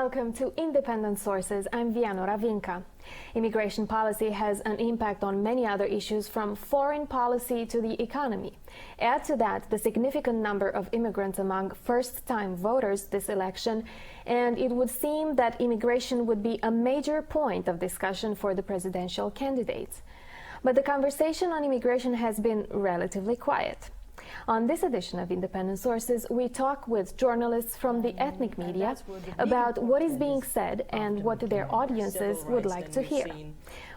Welcome to Independent Sources. I'm Vianora Vinca. Immigration policy has an impact on many other issues, from foreign policy to the economy. Add to that the significant number of immigrants among first-time voters this election, and it would seem that immigration would be a major point of discussion for the presidential candidates. But the conversation on immigration has been relatively quiet. On this edition of Independent Sources, we talk with journalists from the ethnic media about what is being said and what their audiences would like to hear.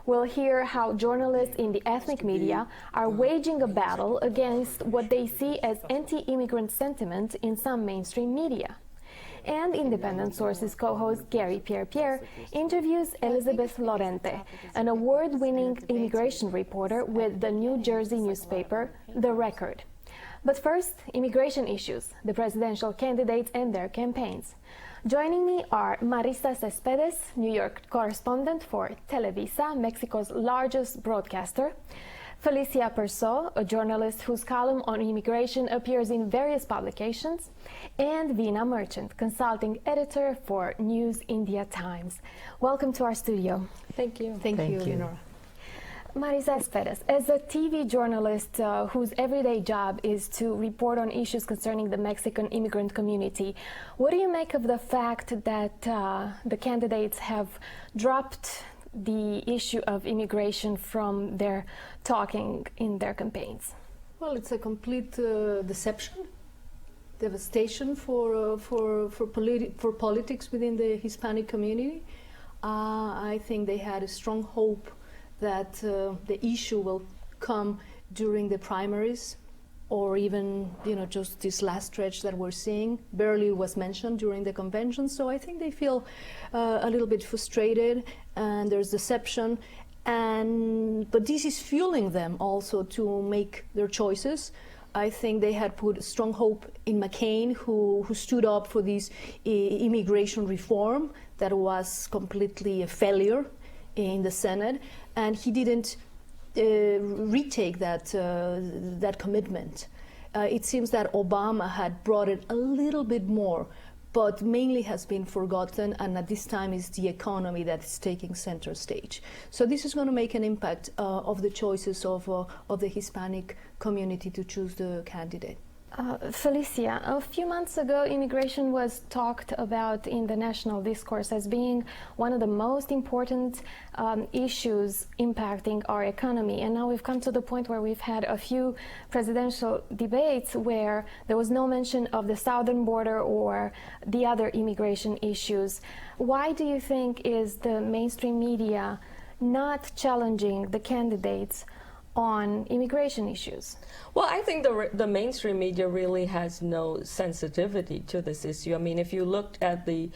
We'll hear how journalists in the ethnic media are waging a battle against what they see as anti-immigrant sentiment in some mainstream media. And Independent Sources co-host Garry Pierre-Pierre interviews Elizabeth Llorente, an award-winning immigration reporter with the New Jersey newspaper, The Record. But first, immigration issues, the presidential candidates and their campaigns. Joining me are Marisa Céspedes, New York correspondent for Televisa, Mexico's largest broadcaster; Felicia Persaud, a journalist whose column on immigration appears in various publications; and Vina Merchant, consulting editor for News India Times. Welcome to our studio. Thank you. Thank you, Vinora. Marisa Céspedes, as a TV journalist whose everyday job is to report on issues concerning the Mexican immigrant community, what do you make of the fact that the candidates have dropped the issue of immigration from their talking in their campaigns? Well, it's a complete deception, devastation for politics within the Hispanic community. I think they had a strong hope that the issue will come during the primaries, or even, just this last stretch that we're seeing barely was mentioned during the convention. So I think they feel a little bit frustrated, and there's deception, but this is fueling them also to make their choices. I think they had put strong hope in McCain, who stood up for this immigration reform that was completely a failure in the Senate, and he didn't retake that commitment. It seems that Obama had brought it a little bit more, but mainly has been forgotten, and at this time is the economy that is taking center stage. So this is going to make an impact of the choices of the Hispanic community to choose the candidate. Felicia, a few months ago, immigration was talked about in the national discourse as being one of the most important issues impacting our economy. And now we've come to the point where we've had a few presidential debates where there was no mention of the southern border or the other immigration issues. Why do you think is the mainstream media not challenging the candidates on immigration issues? Well, I think the mainstream media really has no sensitivity to this issue. I mean, if you looked at the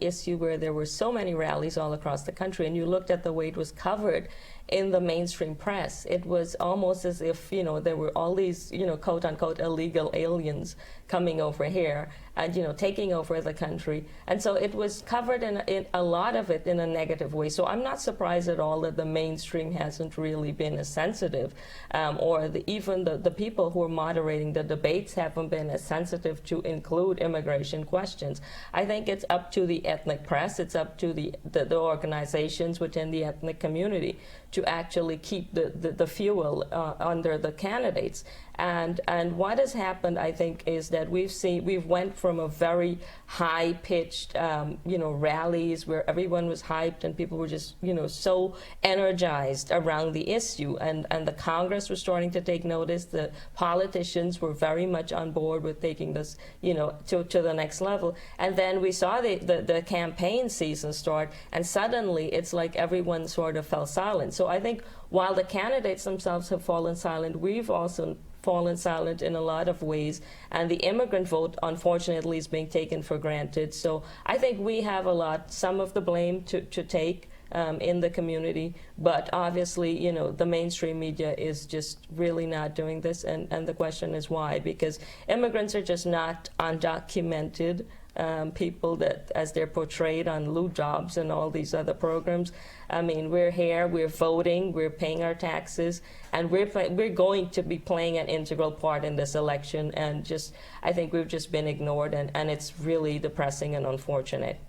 issue where there were so many rallies all across the country, and you looked at the way it was covered in the mainstream press, it was almost as if, there were all these, quote unquote, illegal aliens coming over here and, taking over the country. And so it was covered in a lot of it in a negative way. So I'm not surprised at all that the mainstream hasn't really been as sensitive, or even the people who are moderating the debates haven't been as sensitive to include immigration questions. I think it's up to the ethnic press, it's up to the organizations within the ethnic community to actually keep the fuel under the candidates. And what has happened, I think, is that we've went from a very high-pitched, rallies where everyone was hyped and people were just, so energized around the issue. And the Congress was starting to take notice. The politicians were very much on board with taking this, to the next level. And then we saw the campaign season start, and suddenly it's like everyone sort of fell silent. So I think while the candidates themselves have fallen silent, we've also fallen silent in a lot of ways, and the immigrant vote, unfortunately, is being taken for granted. So I think we have some of the blame to take in the community, but obviously, the mainstream media is just really not doing this, and the question is why, because immigrants are just not undocumented people that, as they're portrayed on Lou Jobs and all these other programs. I mean, we're here, we're voting, we're paying our taxes, and we're going to be playing an integral part in this election, and I think we've just been ignored, and it's really depressing and unfortunate.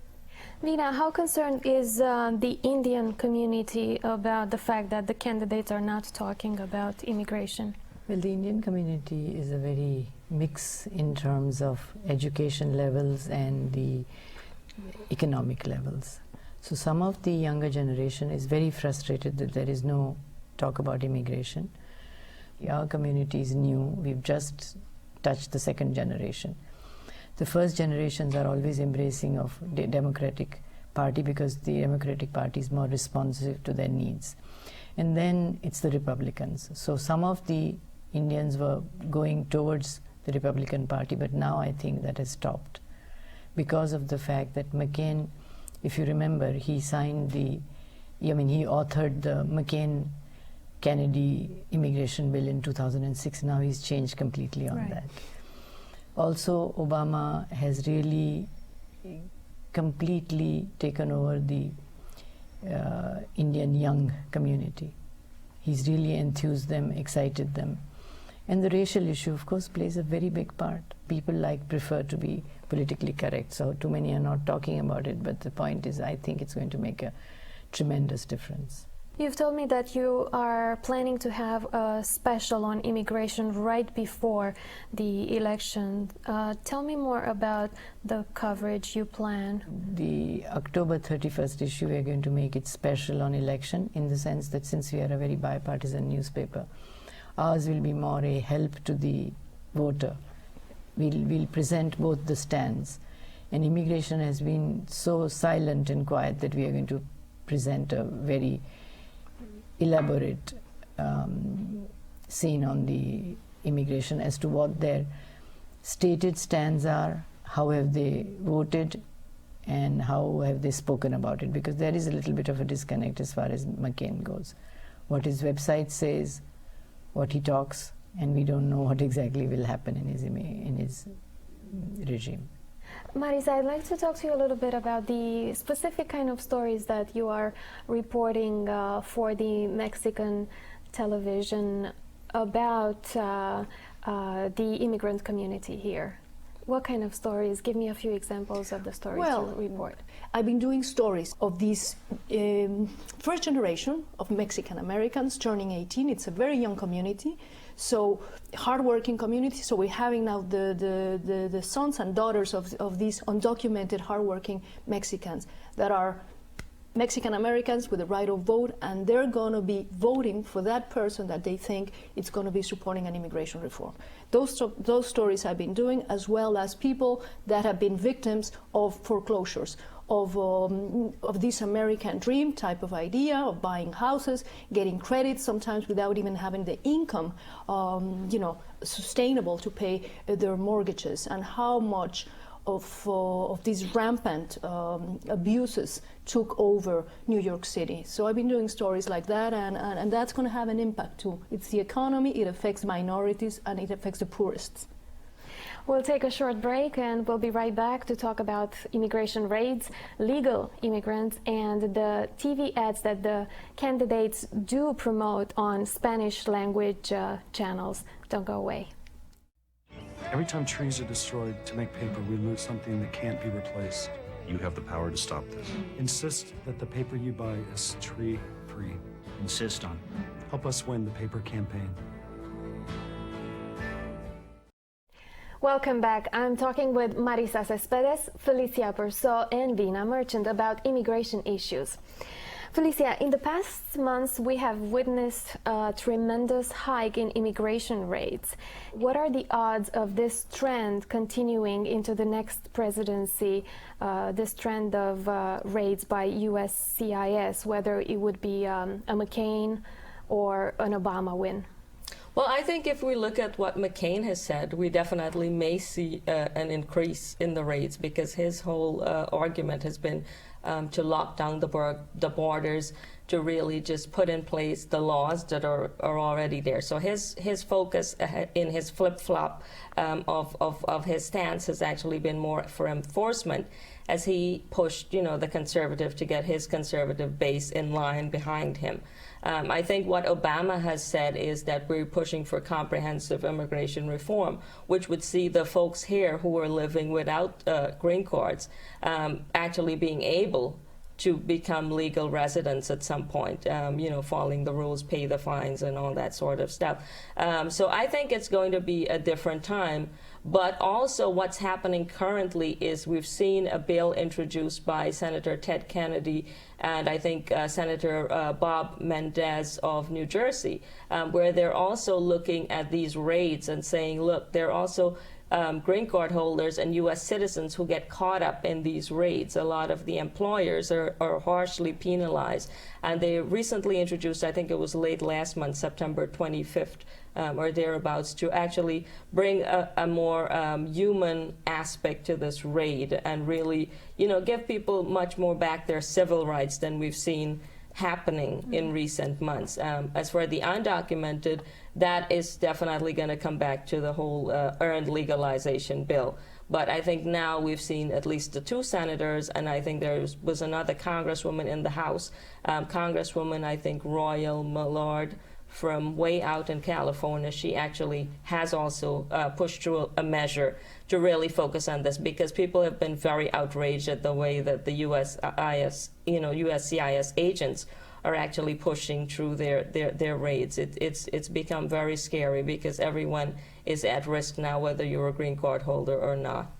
Vina, how concerned is the Indian community about the fact that the candidates are not talking about immigration? Well, the Indian community is a very mix in terms of education levels and the economic levels. So some of the younger generation is very frustrated that there is no talk about immigration. Our community is new. We've just touched the second generation. The first generations are always embracing of the Democratic Party because the Democratic Party is more responsive to their needs. And then it's the Republicans. So some of the Indians were going towards the Republican Party, but now I think that has stopped because of the fact that McCain, if you remember, he signed he authored the McCain-Kennedy immigration bill in 2006. Now he's changed completely on that. Also, Obama has really completely taken over the Indian young community. He's really enthused them, excited them. And the racial issue, of course, plays a very big part. People prefer to be politically correct, so too many are not talking about it, but the point is I think it's going to make a tremendous difference. You've told me that you are planning to have a special on immigration right before the election. Tell me more about the coverage you plan. The October 31st issue, we are going to make it special on election in the sense that since we are a very bipartisan newspaper, ours will be more a help to the voter. We'll present both the stands. And immigration has been so silent and quiet that we are going to present a very elaborate scene on the immigration as to what their stated stands are, how have they voted, and how have they spoken about it, because there is a little bit of a disconnect as far as McCain goes. What his website says, what he talks, and we don't know what exactly will happen in his regime. Marisa, I'd like to talk to you a little bit about the specific kind of stories that you are reporting for the Mexican television about the immigrant community here. What kind of stories? Give me a few examples of the stories you report. I've been doing stories of this first generation of Mexican Americans turning 18. It's a very young community, so hardworking community. So we're having now the sons and daughters of these undocumented hardworking Mexicans that are Mexican Americans with the right of vote, and they're going to be voting for that person that they think is going to be supporting an immigration reform. Those stories I've been doing, as well as people that have been victims of foreclosures, of this American dream type of idea of buying houses, getting credit sometimes without even having the income, sustainable to pay their mortgages, and how much of these rampant abuses took over New York City. So I've been doing stories like that, and that's going to have an impact too. It's the economy, it affects minorities, and it affects the poorest. We'll take a short break and we'll be right back to talk about immigration raids, legal immigrants, and the TV ads that the candidates do promote on Spanish language channels. Don't go away. Every time trees are destroyed to make paper, we lose something that can't be replaced. You have the power to stop this. Insist that the paper you buy is tree-free. Insist on. Help us win the paper campaign. Welcome back. I'm talking with Marisa Céspedes, Felicia Persaud, and Vina Merchant about immigration issues. Felicia, in the past months, we have witnessed a tremendous hike in immigration rates. What are the odds of this trend continuing into the next presidency, this trend of raids by USCIS, whether it would be a McCain or an Obama win? Well, I think if we look at what McCain has said, we definitely may see an increase in the raids, because his whole argument has been to lock down the borders, to really just put in place the laws that are already there. So his focus in his flip-flop of his stance has actually been more for enforcement. as he pushed, the conservative to get his conservative base in line behind him. I think what Obama has said is that we're pushing for comprehensive immigration reform, which would see the folks here who are living without green cards actually being able to become legal residents at some point, following the rules, pay the fines, and all that sort of stuff. So I think it's going to be a different time. But also what's happening currently is we've seen a bill introduced by Senator Ted Kennedy and I think Senator Bob Mendez of New Jersey, where they're also looking at these raids and saying, look, they're also green card holders and U.S. citizens who get caught up in these raids. A lot of the employers are harshly penalized. And they recently introduced, I think it was late last month, September 25th, or thereabouts, to actually bring a more human aspect to this raid and really, give people much more back their civil rights than we've seen happening in recent months. As for the undocumented, that is definitely going to come back to the whole earned legalization bill. But I think now we've seen at least the two senators, and I think there was another congresswoman in the House, Congresswoman, I think, Royal Millard, from way out in California. She actually has also pushed through a measure to really focus on this, because people have been very outraged at the way that the USCIS agents are actually pushing through their raids. It's become very scary because everyone is at risk now, whether you're a green card holder or not.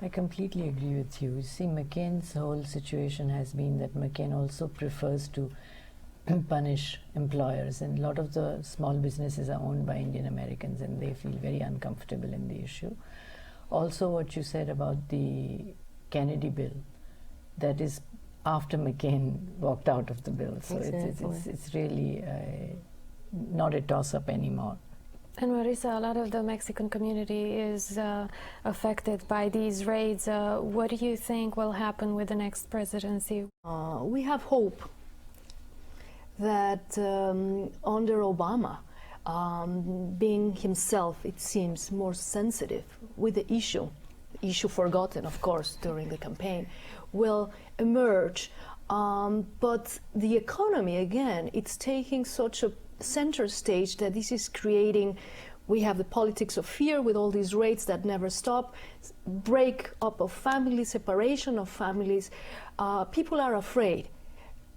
I completely agree with you. You see, McCain's whole situation has been that McCain also prefers to punish employers, and a lot of the small businesses are owned by Indian Americans and they feel very uncomfortable in the issue. Also, what you said about the Kennedy bill, that is after McCain walked out of the bill, so it's really not a toss-up anymore. And Marisa, a lot of the Mexican community is affected by these raids. What do you think will happen with the next presidency? We have hope that under Obama, being himself, it seems, more sensitive with the issue forgotten, of course, during the campaign, will emerge. But the economy, again, it's taking such a center stage that this is creating, we have the politics of fear with all these raids that never stop, break up of families, separation of families. People are afraid,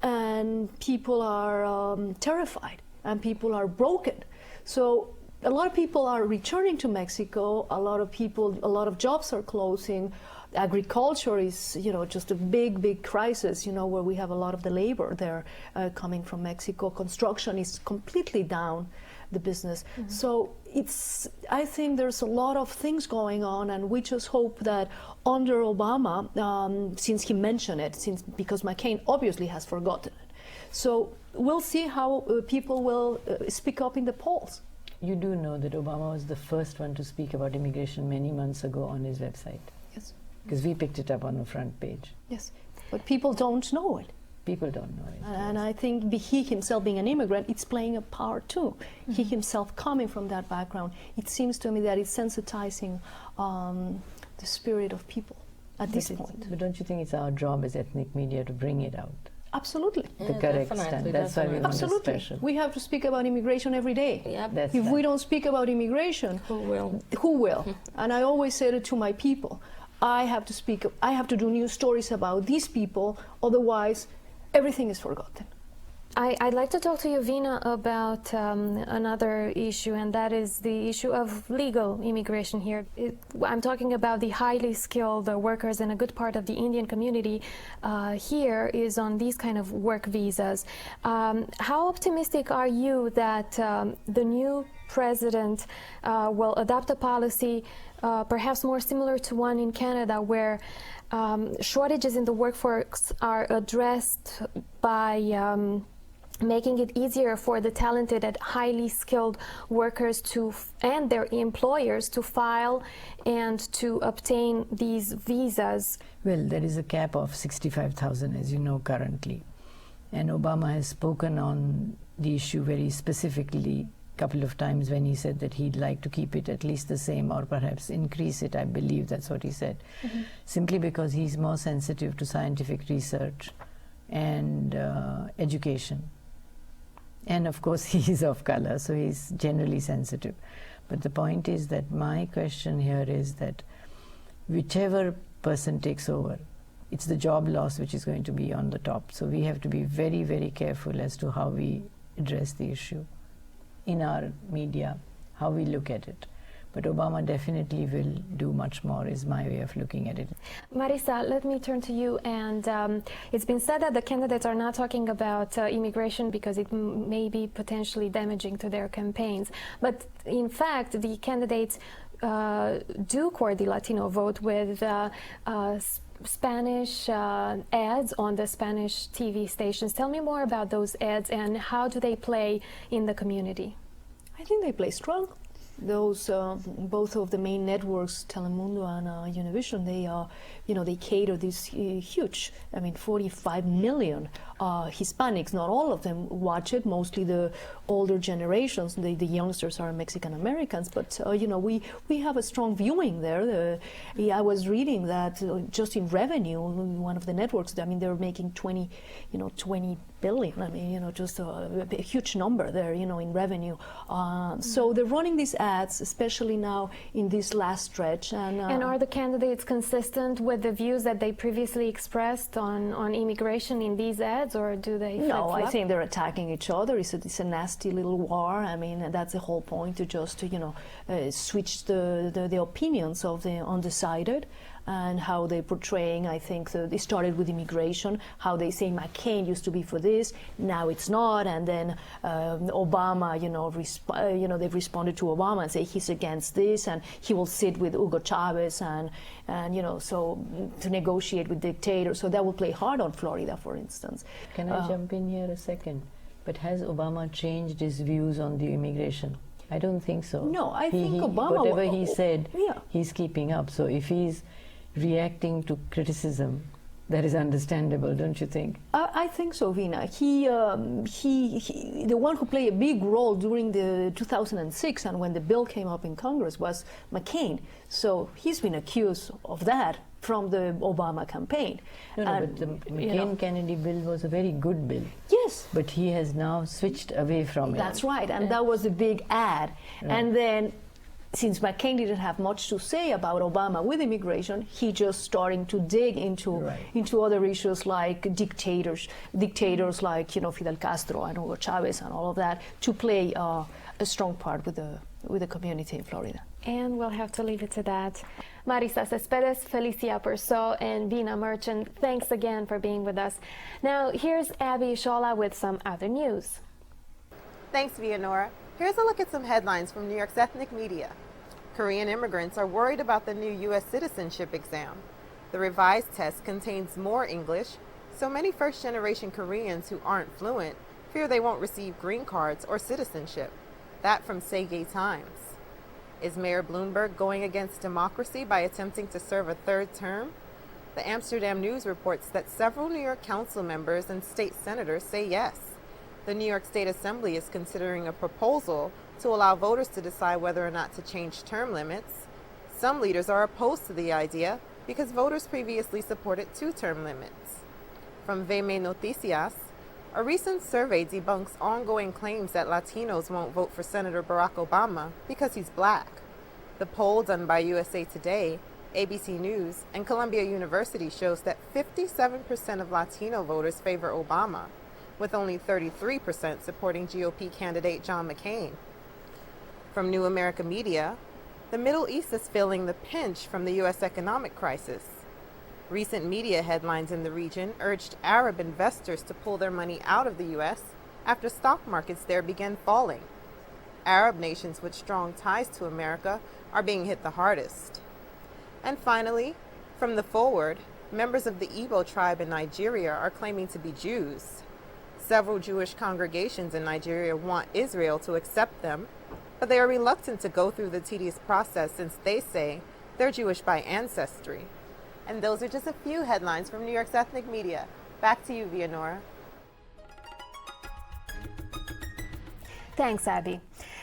and people are terrified, and people are broken. So a lot of people are returning to Mexico. A lot of jobs are closing. Agriculture is, just a big crisis, where we have a lot of the labor there coming from Mexico. Construction is completely down, the business. Mm-hmm. So I think there's a lot of things going on, and we just hope that under Obama, since he mentioned it, because McCain obviously has forgotten it. So we'll see how people will speak up in the polls. You do know that Obama was the first one to speak about immigration many months ago on his website. Yes. Because we picked it up on the front page. Yes, but people don't know it. People don't know it. And I think he himself being an immigrant, it's playing a part too. Mm-hmm. He himself coming from that background, it seems to me that it's sensitizing the spirit of people at this point. But don't you think it's our job as ethnic media to bring it out? Absolutely. The correct stand. That's why we want a special. We have to speak about immigration every day. Yep. If we don't speak about immigration, who will? Who will? And I always say it to my people. I have to do news stories about these people, otherwise everything is forgotten. I'd like to talk to you, Vina, about another issue, and that is the issue of legal immigration here. I'm talking about the highly skilled workers, and a good part of the Indian community here is on these kind of work visas. How optimistic are you that the new president will adopt a policy perhaps more similar to one in Canada, where shortages in the workforce are addressed by making it easier for the talented and highly skilled workers and their employers to file and to obtain these visas? Well, there is a cap of 65,000, as you know, currently. And Obama has spoken on the issue very specifically couple of times when he said that he'd like to keep it at least the same or perhaps increase it. I believe that's what he said. Simply because he's more sensitive to scientific research and education. And of course he is of color, so he's generally sensitive. But the point is that my question here is that whichever person takes over, it's the job loss which is going to be on the top. So we have to be very, very careful as to how we address the issue in our media, how we look at it. But Obama definitely will do much more, is my way of looking at it. Marisa, let me turn to you. And it's been said that the candidates are not talking about immigration because it may be potentially damaging to their campaigns. But in fact, the candidates do court the Latino vote with Spanish ads on the Spanish TV stations. Tell me more about those ads and how do they play in the community? I think they play strong. Those both of the main networks, Telemundo and Univision, they cater this huge. I mean, 45 million Hispanics. Not all of them watch it. Mostly the older generations. The youngsters are Mexican Americans. But we have a strong viewing there. I was reading that just in revenue, one of the networks. I mean, they're making 20 billion. I mean, just a huge number there. In revenue. So they're running these ads, especially now in this last stretch. And are the candidates consistent with the views that they previously expressed on immigration in these ads, or do they No, flip-flop? I think they're attacking each other. It's a nasty little war. I mean, that's the whole point, to just switch the opinions of the undecided. And how they're portraying, I think they started with immigration, how they say McCain used to be for this, now it's not, and then Obama, they've responded to Obama and say he's against this, and he will sit with Hugo Chavez and so to negotiate with dictators. So that will play hard on Florida, for instance. Can I jump in here a second? But has Obama changed his views on the immigration? I don't think so. No, I think Obama... Whatever he said, yeah. He's keeping up. So if he's reacting to criticism, that is understandable, don't you think? I think so, Vina. He, the one who played a big role during the 2006 and when the bill came up in Congress was McCain. So he's been accused of that from the Obama campaign. No, but the McCain-Kennedy bill was a very good bill. Yes. But he has now switched away from it. That's right, and that was a big ad. Right. And then, since McCain didn't have much to say about Obama with immigration, he just starting to dig into other issues like dictators like Fidel Castro and Hugo Chavez and all of that, to play a strong part with the community in Florida. And we'll have to leave it to that. Marisa Céspedes, Felicia Persaud, and Vina Merchant, thanks again for being with us. Now, here's Abi Ishola with some other news. Thanks, Vianora. Here's a look at some headlines from New York's ethnic media. Korean immigrants are worried about the new U.S. citizenship exam. The revised test contains more English, so many first-generation Koreans who aren't fluent fear they won't receive green cards or citizenship. That from Segei Times. Is Mayor Bloomberg going against democracy by attempting to serve a third term? The Amsterdam News reports that several New York council members and state senators say yes. The New York State Assembly is considering a proposal to allow voters to decide whether or not to change term limits. Some leaders are opposed to the idea because voters previously supported two-term limits. From VM Noticias, a recent survey debunks ongoing claims that Latinos won't vote for Senator Barack Obama because he's black. The poll done by USA Today, ABC News, and Columbia University shows that 57% of Latino voters favor Obama, with only 33% supporting GOP candidate John McCain. From New America Media, the Middle East is feeling the pinch from the U.S. economic crisis. Recent media headlines in the region urged Arab investors to pull their money out of the U.S. after stock markets there began falling. Arab nations with strong ties to America are being hit the hardest. And finally, from the Forward, members of the Igbo tribe in Nigeria are claiming to be Jews. Several Jewish congregations in Nigeria want Israel to accept them, but they are reluctant to go through the tedious process since they say they're Jewish by ancestry. And those are just a few headlines from New York's ethnic media. Back to you, Vianora. Thanks, Abi.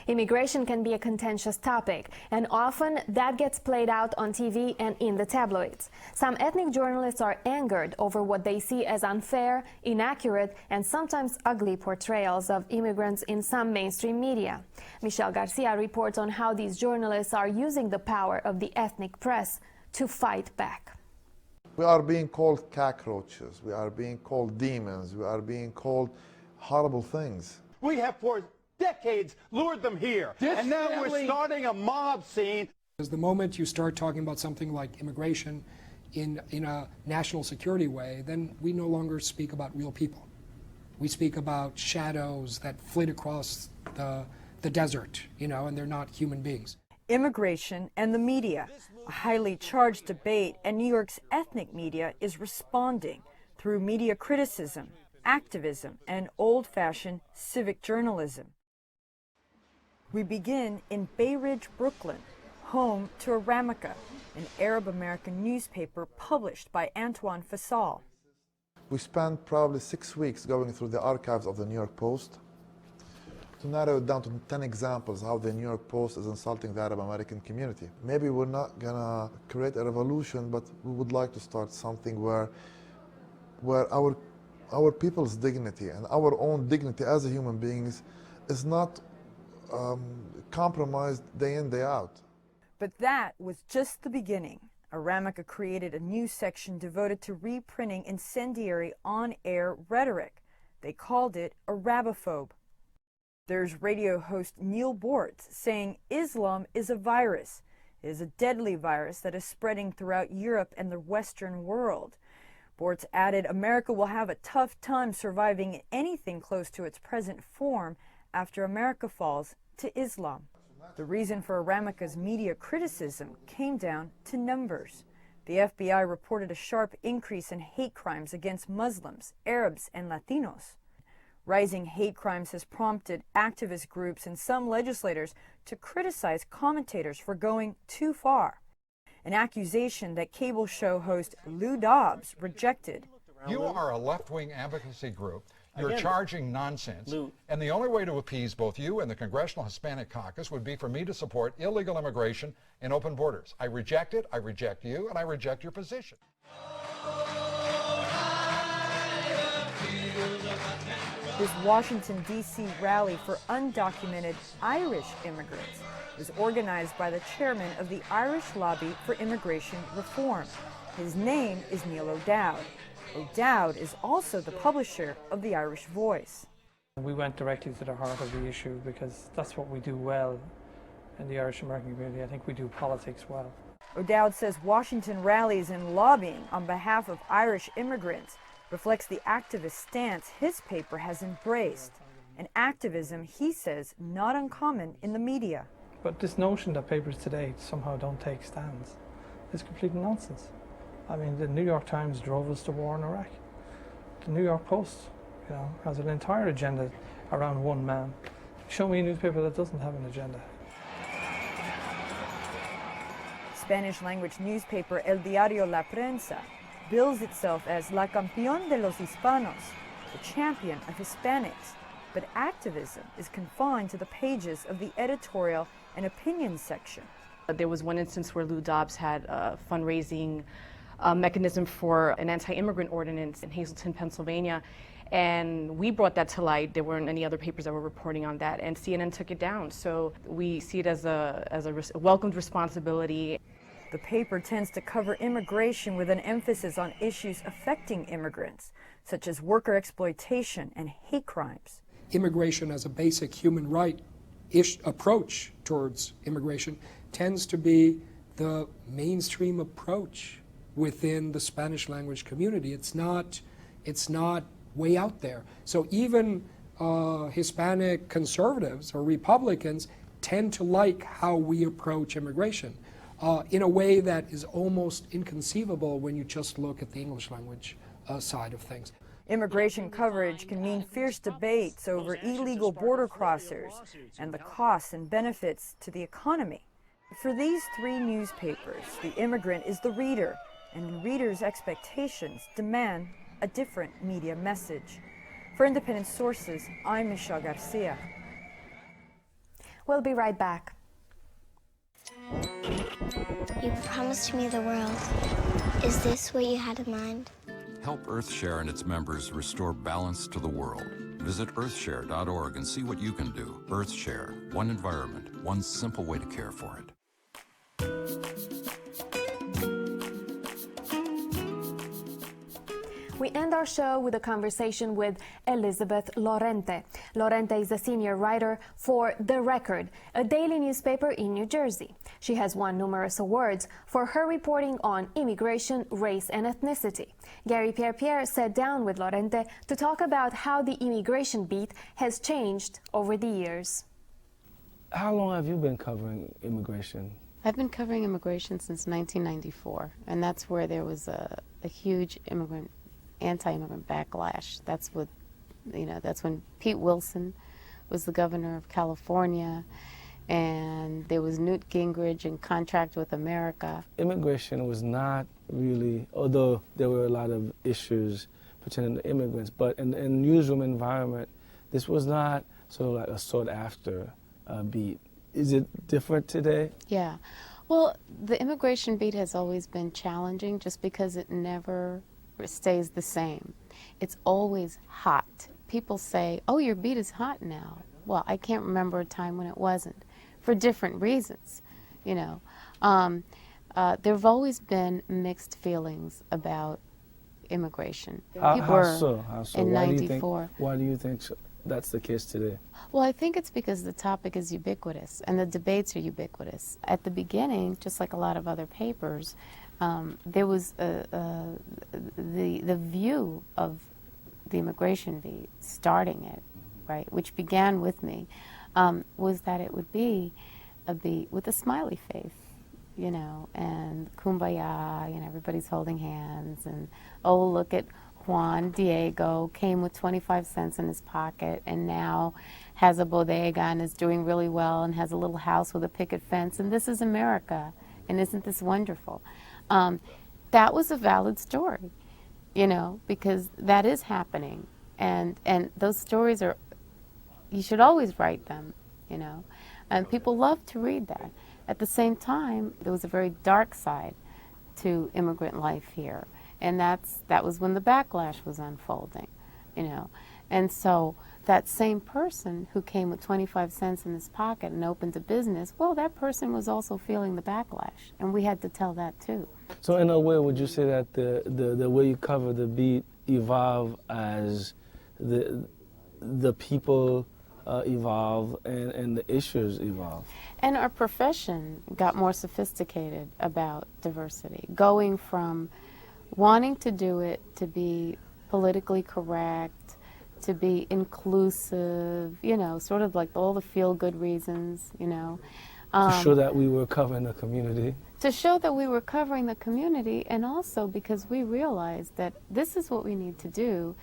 Immigration can be a contentious topic, and often that gets played out on TV and in the tabloids. Some ethnic journalists are angered over what they see as unfair, inaccurate, and sometimes ugly portrayals of immigrants in some mainstream media. Michelle Garcia reports on how these journalists are using the power of the ethnic press to fight back. We are being called cockroaches, we are being called demons, we are being called horrible things. We have for decades lured them here, and now we're starting a mob scene. Because the moment you start talking about something like immigration in a national security way, then we no longer speak about real people. We speak about shadows that flit across the desert, and they're not human beings. Immigration and the media, a highly charged debate, and New York's ethnic media is responding through media criticism, activism, and old-fashioned civic journalism. We begin in Bay Ridge, Brooklyn, home to Aramica, an Arab-American newspaper published by Antoine Faisal. We spent probably 6 weeks going through the archives of the New York Post to narrow it down to 10 examples how the New York Post is insulting the Arab American community. Maybe we're not gonna create a revolution, but we would like to start something where our people's dignity and our own dignity as human beings is not compromised day in, day out. But that was just the beginning. Aramica created a new section devoted to reprinting incendiary on-air rhetoric. They called it Arabophobe. There's radio host Neil Bortz saying Islam is a virus. It is a deadly virus that is spreading throughout Europe and the Western world. Bortz added America will have a tough time surviving anything close to its present form after America falls to Islam. The reason for Aramica's media criticism came down to numbers. The FBI reported a sharp increase in hate crimes against Muslims, Arabs, and Latinos. Rising hate crimes has prompted activist groups and some legislators to criticize commentators for going too far, an accusation that cable show host Lou Dobbs rejected. You are a left-wing advocacy group. You're charging nonsense, and the only way to appease both you and the Congressional Hispanic Caucus would be for me to support illegal immigration and open borders. I reject it, I reject you, and I reject your position. This Washington, D.C. rally for undocumented Irish immigrants was organized by the chairman of the Irish Lobby for Immigration Reform. His name is Niall O'Dowd. O'Dowd is also the publisher of The Irish Voice. We went directly to the heart of the issue because that's what we do well in the Irish American community. I think we do politics well. O'Dowd says Washington rallies and lobbying on behalf of Irish immigrants reflects the activist stance his paper has embraced, an activism he says not uncommon in the media. But this notion that papers today somehow don't take stands is complete nonsense. I mean, the New York Times drove us to war in Iraq. The New York Post, has an entire agenda around one man. Show me a newspaper that doesn't have an agenda. Spanish-language newspaper El Diario La Prensa bills itself as La Campeón de los Hispanos, the champion of Hispanics, but activism is confined to the pages of the editorial and opinion section. There was one instance where Lou Dobbs had a fundraising mechanism for an anti-immigrant ordinance in Hazleton, Pennsylvania, and we brought that to light. There weren't any other papers that were reporting on that, and CNN took it down. So we see it as a welcomed responsibility. The paper tends to cover immigration with an emphasis on issues affecting immigrants, such as worker exploitation and hate crimes. Immigration as a basic human right approach towards immigration tends to be the mainstream approach within the Spanish language community. It's not way out there. So even Hispanic conservatives or Republicans tend to like how we approach immigration in a way that is almost inconceivable when you just look at the English language side of things. Immigration coverage can mean fierce debates over illegal border crossers and the costs and benefits to the economy. For these three newspapers, the immigrant is the reader, and readers' expectations demand a different media message. For Independent Sources, I'm Michelle Garcia. We'll be right back. You promised me the world. Is this what you had in mind? Help EarthShare and its members restore balance to the world. Visit earthshare.org and see what you can do. EarthShare, one environment, one simple way to care for it. We end our show with a conversation with Elizabeth Llorente. Llorente is a senior writer for The Record, a daily newspaper in New Jersey. She has won numerous awards for her reporting on immigration, race, and ethnicity. Garry Pierre-Pierre sat down with Llorente to talk about how the immigration beat has changed over the years. How long have you been covering immigration? I've been covering immigration since 1994, and that's where there was a huge anti-immigrant backlash. That's when Pete Wilson was the governor of California, and there was Newt Gingrich in Contract with America. Immigration was not really, although there were a lot of issues pertaining to immigrants, but in the newsroom environment, this was not sort of like a sought-after beat. Is it different today? Yeah. Well, the immigration beat has always been challenging just because it never stays the same. It's always hot. People say, oh, your beat is hot now. Well, I can't remember a time when it wasn't, for different reasons, you know. There have always been mixed feelings about immigration. How so? In 94. Why do you think that's the case today? Well, I think it's because the topic is ubiquitous and the debates are ubiquitous. At the beginning, just like a lot of other papers, there was the view of the immigration beat, starting it, right, which began with me, was that it would be a beat with a smiley face, you know, and kumbaya, you know, everybody's holding hands, and oh, look at Juan Diego, came with 25 cents in his pocket and now has a bodega and is doing really well and has a little house with a picket fence, and this is America, and isn't this wonderful? That was a valid story, you know, because that is happening, and those stories are, you should always write them, you know, and people love to read that. At the same time, there was a very dark side to immigrant life here, and that was when the backlash was unfolding, you know, and so that same person who came with 25 cents in his pocket and opened a business, well, that person was also feeling the backlash, and we had to tell that too. So in a way, would you say that the way you cover the beat evolve as the people evolve and the issues evolve? And our profession got more sophisticated about diversity, going from wanting to do it to be politically correct, to be inclusive, you know, sort of like all the feel-good reasons, you know. To show that we were covering the community. To show that we were covering the community, and also because we realized that this is what we need to do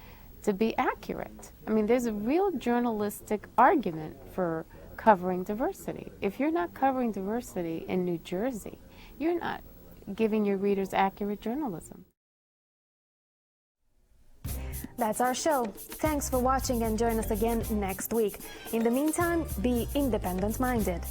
to be accurate. I mean, there's a real journalistic argument for covering diversity. If you're not covering diversity in New Jersey, you're not giving your readers accurate journalism. That's our show. Thanks for watching, and join us again next week. In the meantime, be independent-minded.